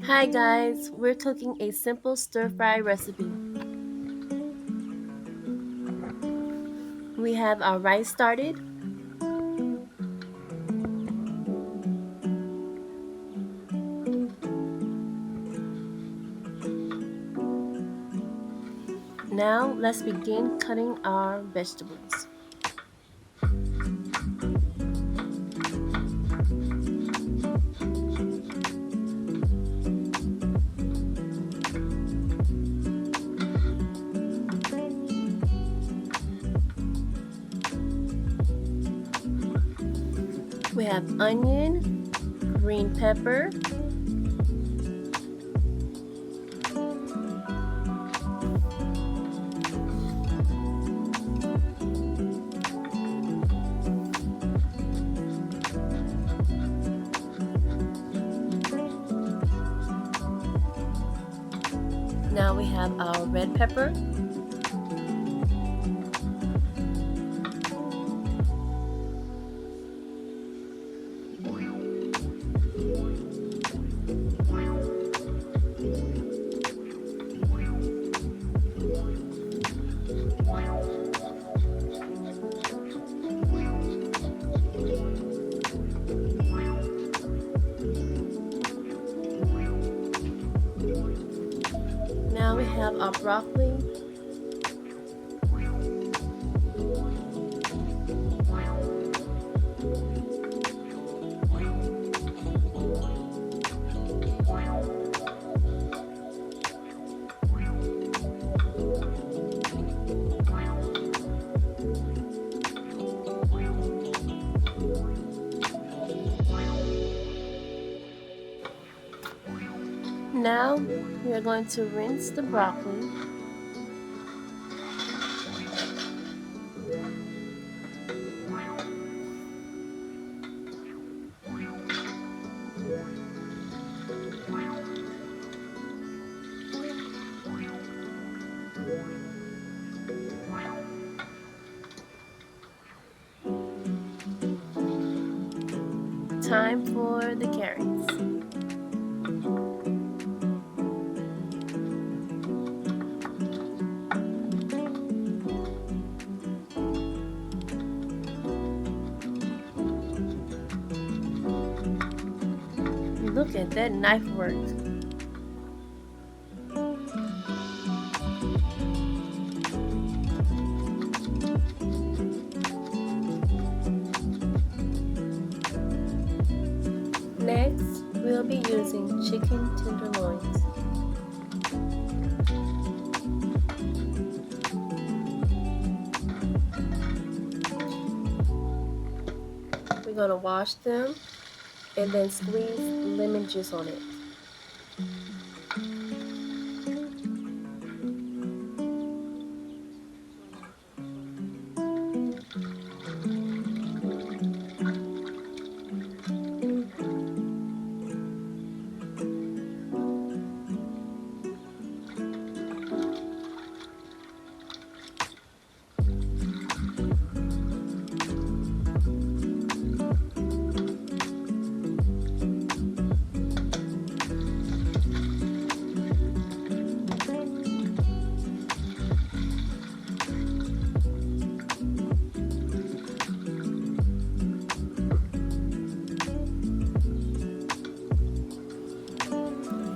Hi guys, we're cooking a simple stir fry recipe. We have our rice started. Now let's begin cutting our vegetables. We have onion, green pepper, now we have our red pepper, now we have our broccoli, now we are going to rinse the broccoli. Time for the carrots. Look at that knife work. Next, we'll be using chicken tenderloins. We're going to wash them and then squeeze lemon juice on it.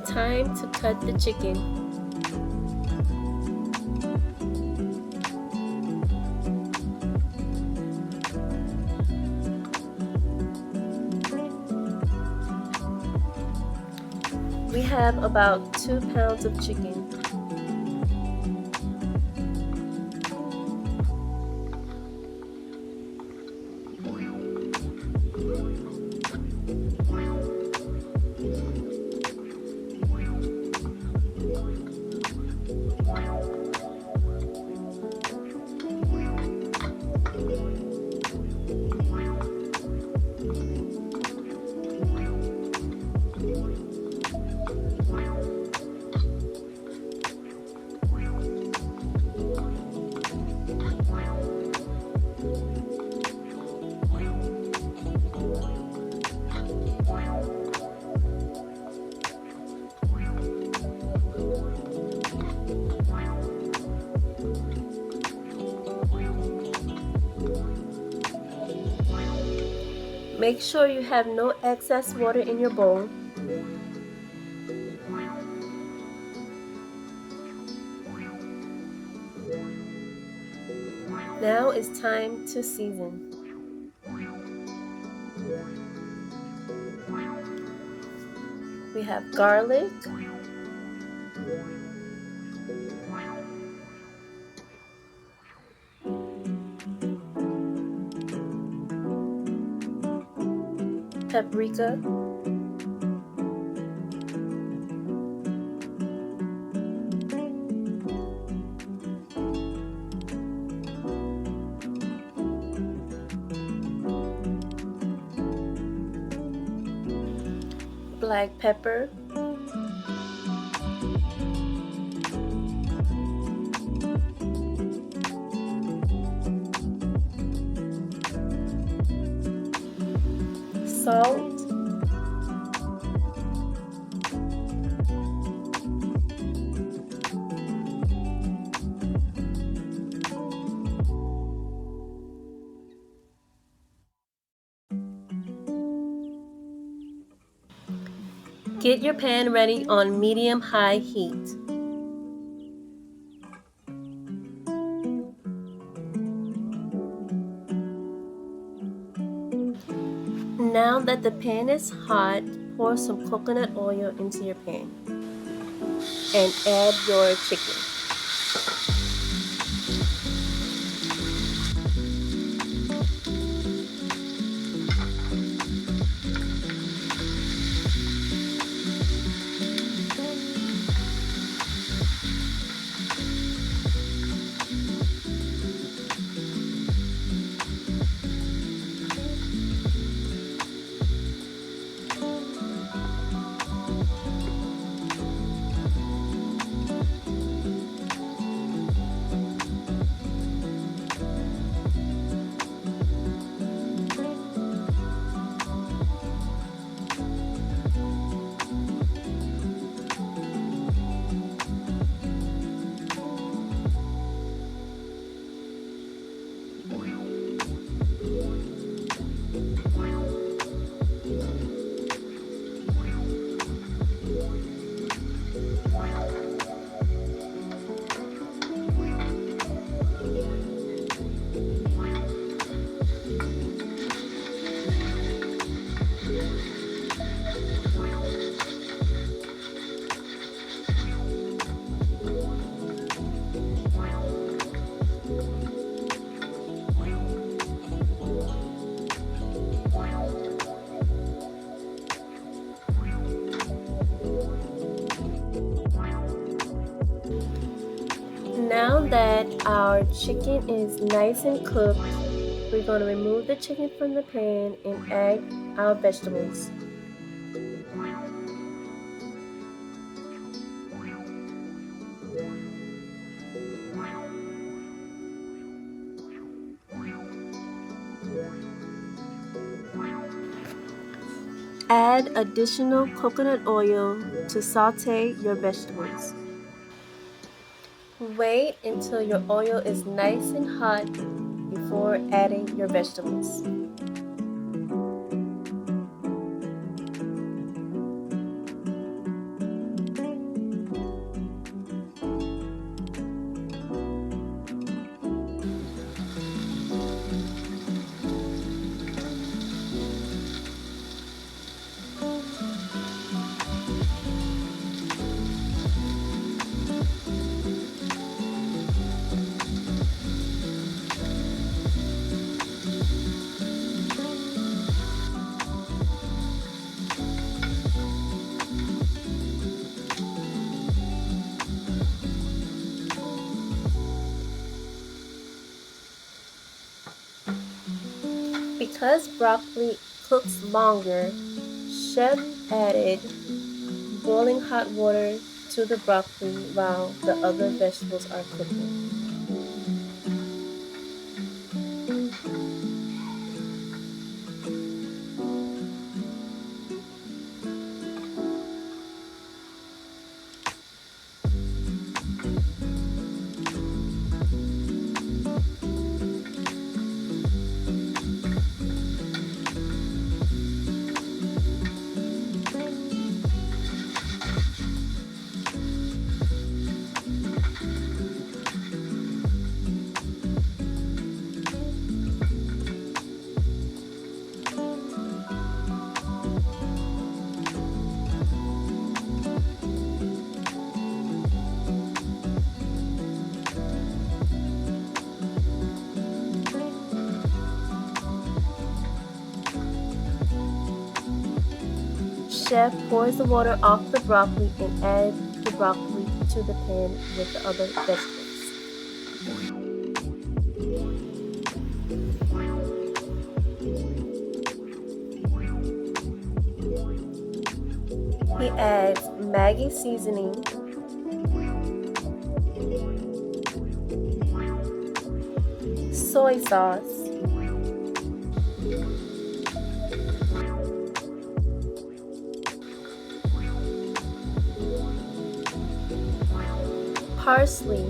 Time to cut the chicken. We have about 2 pounds of chicken. Make sure you have no excess water in your bowl. Now it's time to season. We have garlic, paprika, black pepper, salt, Get your pan ready on medium-high heat. Now that the pan is hot, pour some coconut oil into your pan and add your chicken. Now that our chicken is nice and cooked, we're going to remove the chicken from the pan and add our vegetables. Add additional coconut oil to saute your vegetables. Wait until your oil is nice and hot before adding your vegetables. Because broccoli cooks longer, Chef added boiling hot water to the broccoli while the other vegetables are cooking. chef pours the water off the broccoli and adds the broccoli to the pan with the other vegetables. He adds Maggi seasoning, soy sauce, parsley,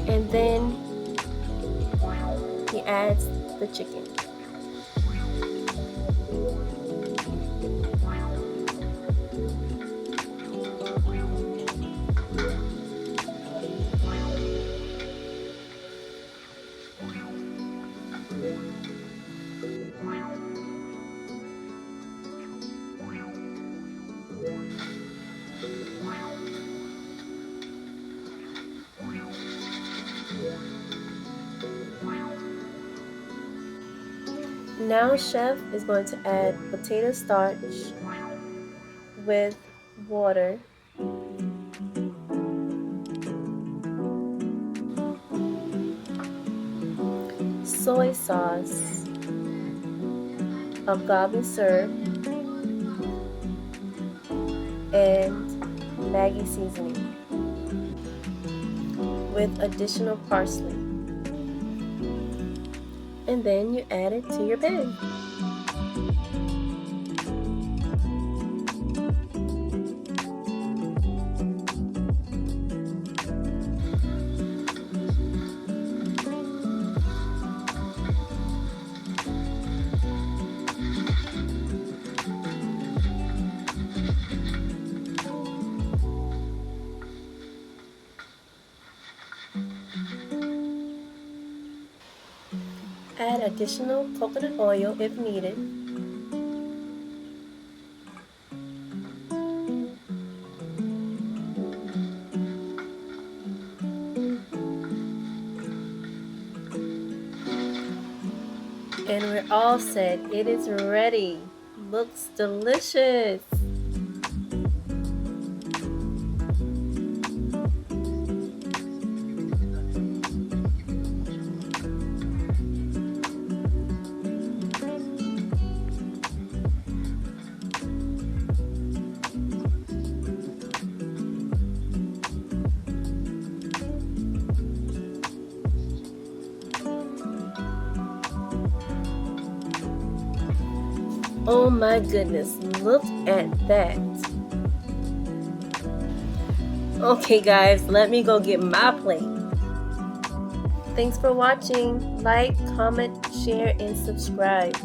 and then he adds the chicken. Now chef is going to add potato starch with water, soy sauce, agave syrup, and Maggi seasoning with additional parsley. And then you add it to your pan. Add additional coconut oil if needed. And we're all set. It is ready. Looks delicious. Oh my goodness, look at that. Okay guys, let me go get my plate. Thanks for watching. Like, comment, share, and subscribe.